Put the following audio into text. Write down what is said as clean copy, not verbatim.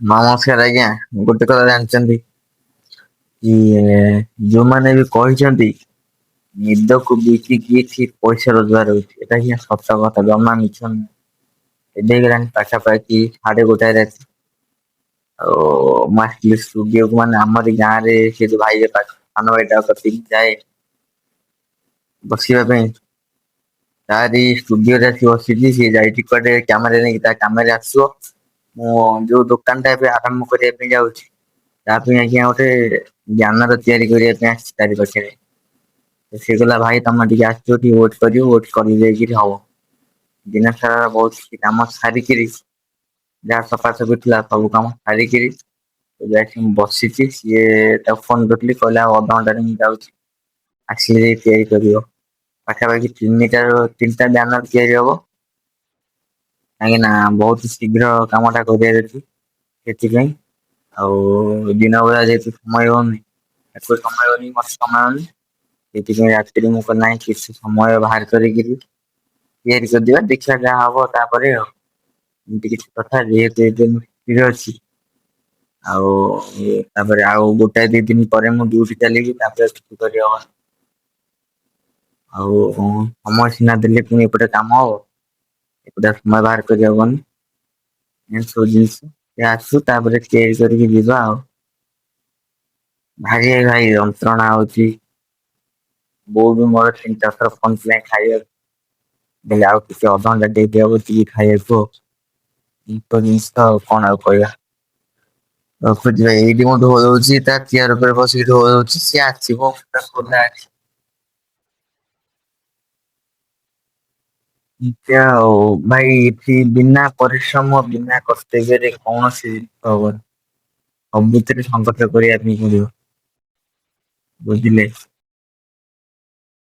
ନମସ୍କାର ଆଜ୍ଞା। ଗୋଟେ କଥା ଜାଣିଛନ୍ତି କି ଯୋଉମାନେ ବି କହିଛନ୍ତି ନିଦକୁ ବିକିକି ଠିକ ପଇସା ରୋଜଗାର ହଉଛି, ଏଟା ହିଁ ସତ କଥା, ଜମା ମିଛ ନୁହେଁ। ଏବେ ହେଇଗଲାଣି ପାଖାପାଖି 1:30 ରାତି। ଆଉ ମୁଁ ଆସିଥିଲି ଷ୍ଟୁଡିଓକୁ, ମାନେ ଆମରି ଗାଁରେ ସେ ଯୋଉ ଭାଇ ସାନ ଭାଇଟା କତିକି ଯାଏ ବସିବା ପାଇଁ। ତାରି ଷ୍ଟୁଡିଓରେ ଆସି ବସିଛି। ସିଏ ଯାଇଛି କୁଆଡେ କାମରେ, ନେଇକି ତା କାମରେ ଆସିବ। ମୁଁ ଯୋଉ ଦୋକାନ ଟା ଏବେ ଆରମ୍ଭ କରିବା ପାଇଁ ଯାଉଛି, ତା ପାଇଁ ଆଜ୍ଞା ଗୋଟେ ବ୍ୟାନର ତିଆରି କରିବା ପାଇଁ ଆସିଛି ତାରି ପାଖରେ। ସେ କହିଲା ଭାଇ ତମେ ଟିକେ ଆସିବ, ଟିକେ ୱେଟ୍ କରିବ, ୱେଟ୍ କରି ଯାଇକିରି ହବ। ଦିନ ସାରା ବହୁତ କିଛି କାମ ସାରିକିରି, ଯାହା ସଫାସଫି ଥିଲା ସବୁ କାମ ସାରିକିରି ଏବେ ଆସି ମୁଁ ବସିଛି। ସିଏ ତାକୁ ଫୋନ କରିଥିଲି, କହିଲା ଆଉ ଅଧଘଣ୍ଟାରେ ମୁଁ ଯାଉଛି। ଆସିଲେ ଯାଇ ତିଆରି କରିବ। ପାଖାପାଖି ତିନିଟା ବ୍ୟାନର ତିଆରି ହବ। କାହିଁକି ନା ବହୁତ ଶୀଘ୍ର କାମଟା କରିବାର ଅଛି, ସେଥିପାଇଁ। ଆଉ ଦିନ ବେଳା ଯେହେତୁ ସମୟ ହଉନି, ତାକୁ ସମୟ ହଉନି, ମତେ ସମୟ ହଉନି। ସେଥିପାଇଁ ରାତିରେ ମୁଁ କହିଲି ନାହିଁ, କିଛି ସମୟ ବାହାର କରିକିରି ତିଆରି କରିଦିବା, ଦେଖିବା ଯାହା ହବ ତାପରେ ଆଉ। ଏମିତି କିଛି କଥା, ଯେହେତୁ ଏବେ ମୁଁ ଫ୍ରୀରେ ଅଛି। ଆଉ ତାପରେ ଆଉ ଗୋଟାଏ 2 ଦିନ ପରେ ମୁଁ ଡ୍ୟୁଟି ଚାଲିବି, ତାପରେ ଛୁଟି କରିହବ। ଆଉ ସମୟ ସିନା ଦେଲେ ପୁଣି ଏପଟେ କାମ ହବ, ଏକୁଟିଆ ସମୟ ବାହାର କରିହବନି। ଏମିତି ସବୁ ଜିନିଷ, ସେ ଆସୁ ତାପରେ ତିଆରି କରିକି ଯିବା ଆଉ। ଭାରି ଭାଇ ଯନ୍ତ୍ରଣା ହଉଛି। ବୋଉ ବି ମୋର 3-4 ଥର ଫୋନ କଲାଣି ଖାଇବାକୁ, କହିଲି ଆଉ ଟିକେ ଅଧଘଣ୍ଟା ଦେଇଦିଅ ବସିକି ଖାଇବାକୁ। ଏଇତ ଜିନିଷ ଆଉ କଣ ଆଉ କହିବା। ରଖୁଛି ଭାଇ, ଏଇଠି ମୁଁ ଢୋ ଦଉଛି, ତା ଚିଆର ଉପରେ ବସିକି ଢୋ ଦଉଛି, ସିଏ ଆସିବ ଏମିତି ଆଉ ଭାଇ, ଏଠି ବିନା ପରିଶ୍ରମ, ବିନା କର୍ତ୍ତବ୍ୟରେ କୌଣସି ଜିନିଷ ହବନି। ସବୁଥିରେ ସଂଘର୍ଷ କରିବା ପାଇଁ ପଡିବ, ବୁଝିଲେ।